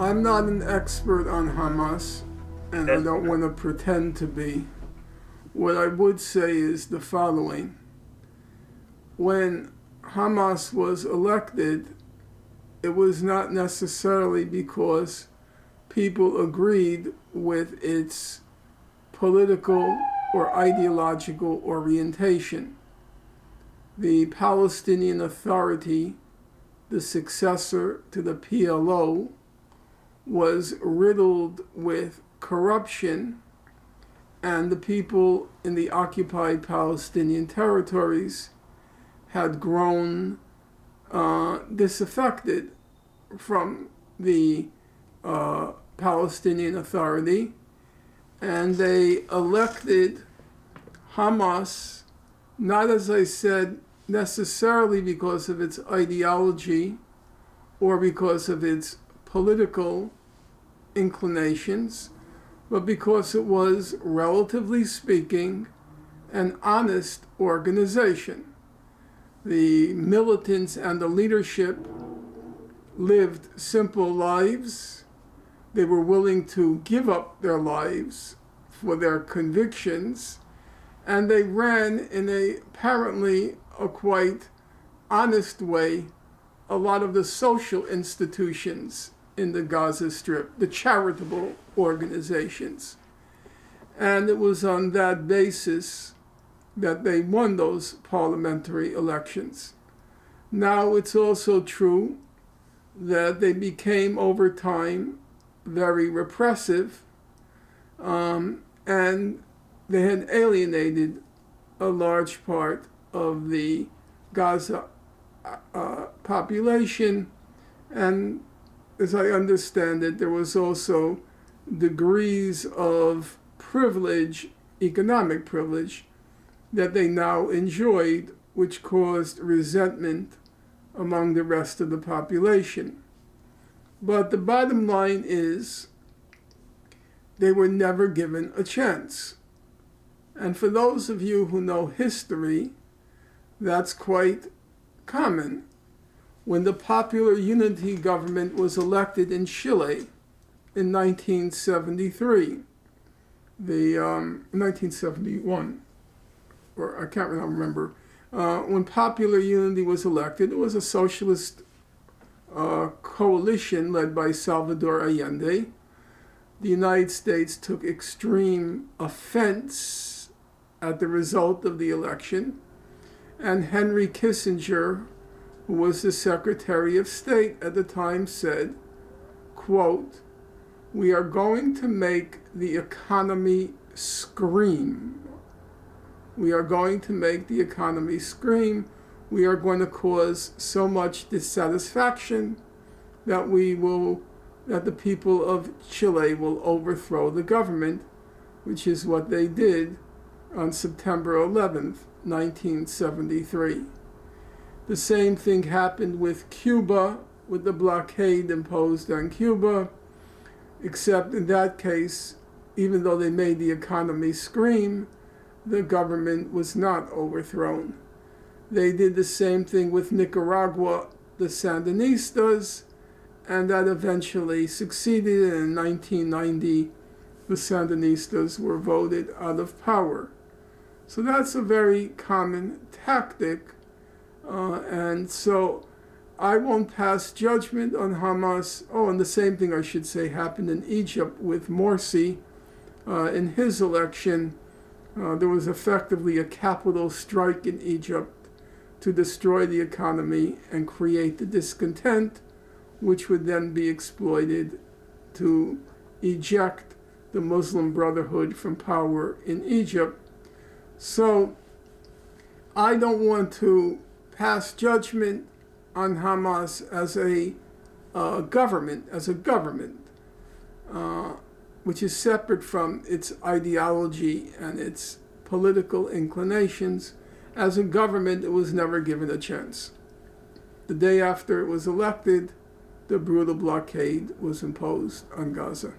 I'm not an expert on Hamas, and I don't want to pretend to be. What I would say is the following. When Hamas was elected, it was not necessarily because people agreed with its political or ideological orientation. The Palestinian Authority, the successor to the PLO, was riddled with corruption, and the people in the occupied Palestinian territories had grown disaffected from the Palestinian Authority, and they elected Hamas, not, as I said, necessarily because of its ideology or because of its political inclinations, but because it was, relatively speaking, an honest organization. The militants and the leadership lived simple lives. They were willing to give up their lives for their convictions, and they ran in apparently a quite honest way a lot of the social institutions in the Gaza Strip, the charitable organizations. And it was on that basis that they won those parliamentary elections. Now it's also true that they became over time very repressive, and they had alienated a large part of the Gaza population, and as I understand it, there was also degrees of privilege, economic privilege, that they now enjoyed, which caused resentment among the rest of the population. But the bottom line is, they were never given a chance. And for those of you who know history, that's quite common. When the Popular Unity government was elected in Chile in 1973, 1971, or I can't remember, when Popular Unity was elected, it was a socialist coalition led by Salvador Allende. The United States took extreme offense at the result of the election, and Henry Kissinger, who was the Secretary of State at the time, said, quote, "We are going to make the economy scream. We are going to make the economy scream. We are going to cause so much dissatisfaction that the people of Chile will overthrow the government," which is what they did on September 11th, 1973. The same thing happened with Cuba, with the blockade imposed on Cuba, except in that case, even though they made the economy scream, the government was not overthrown. They did the same thing with Nicaragua, the Sandinistas, and that eventually succeeded. And in 1990, the Sandinistas were voted out of power. So that's a very common tactic. And so I won't pass judgment on Hamas. Oh, and the same thing, I should say, happened in Egypt with Morsi. In his election, there was effectively a capital strike in Egypt to destroy the economy and create the discontent, which would then be exploited to eject the Muslim Brotherhood from power in Egypt. So I don't want to pass judgment on Hamas as a government, which is separate from its ideology and its political inclinations. As a government, it was never given a chance. The day after it was elected, the brutal blockade was imposed on Gaza.